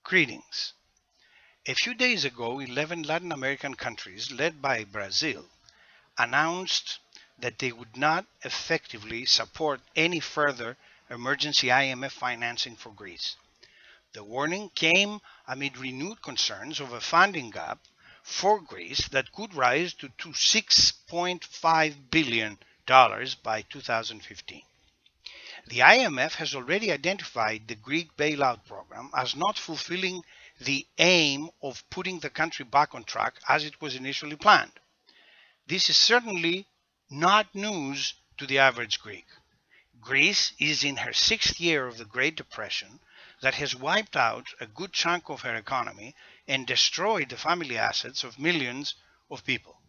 Greetings. A few days ago, 11 Latin American countries, led by Brazil, announced that they would not effectively support any further emergency IMF financing for Greece. The warning came amid renewed concerns of a funding gap for Greece that could rise to $6.5 billion by 2015. The IMF has already identified the Greek bailout program as not fulfilling the aim of putting the country back on track as it was initially planned. This is certainly not news to the average Greek. Greece is in her sixth year of the Great Depression that has wiped out a good chunk of her economy and destroyed the family assets of millions of people.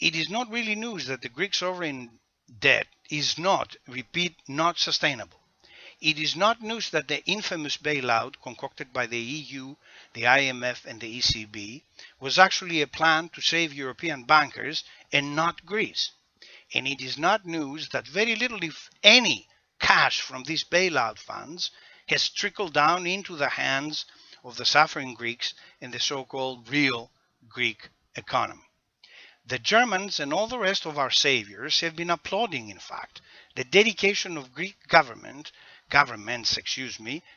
It is not really news that the Greek sovereign debt is not, repeat, not sustainable. It is not news that the infamous bailout concocted by the EU, the IMF and the ECB was actually a plan to save European bankers and not Greece. And it is not news that very little, if any, cash from these bailout funds has trickled down into the hands of the suffering Greeks and the so-called real Greek economy. The Germans and all the rest of our saviors have been applauding, in fact, the dedication of Greek governments,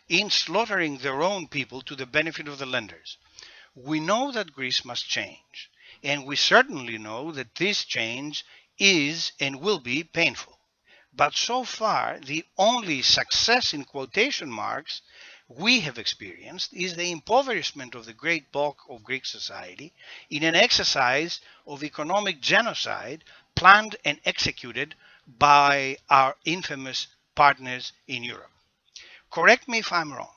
in slaughtering their own people to the benefit of the lenders. We know that Greece must change, and we certainly know that this change is and will be painful. But so far, the only success in quotation marks we have experienced is the impoverishment of the great bulk of Greek society in an exercise of economic genocide planned and executed by our infamous partners in Europe. Correct me if I'm wrong.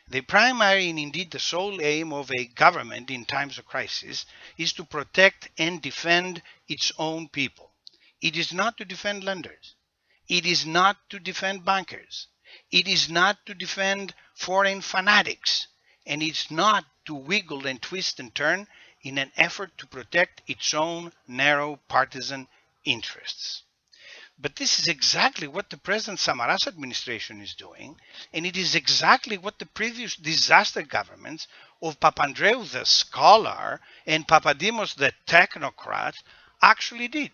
The primary and indeed the sole aim of a government in times of crisis is to protect and defend its own people. It is not to defend lenders. It is not to defend bankers. It is not to defend foreign fanatics. And it's not to wiggle and twist and turn in an effort to protect its own narrow partisan interests. But this is exactly what the President Samaras administration is doing, and it is exactly what the previous disaster governments of Papandreou the scholar and Papadimos the technocrat actually did.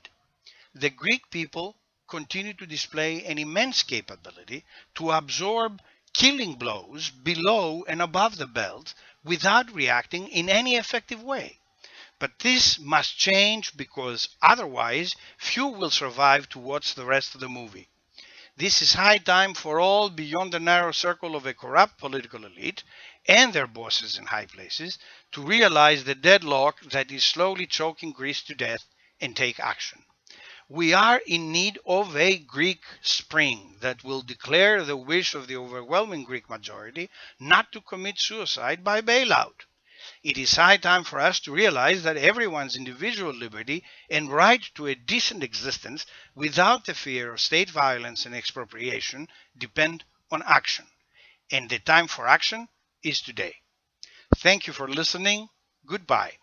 The Greek people continue to display an immense capability to absorb killing blows below and above the belt without reacting in any effective way. But this must change because otherwise few will survive to watch the rest of the movie. This is high time for all beyond the narrow circle of a corrupt political elite and their bosses in high places to realize the deadlock that is slowly choking Greece to death and take action. We are in need of a Greek spring that will declare the wish of the overwhelming Greek majority not to commit suicide by bailout. It is high time for us to realize that everyone's individual liberty and right to a decent existence without the fear of state violence and expropriation depend on action. And the time for action is today. Thank you for listening. Goodbye.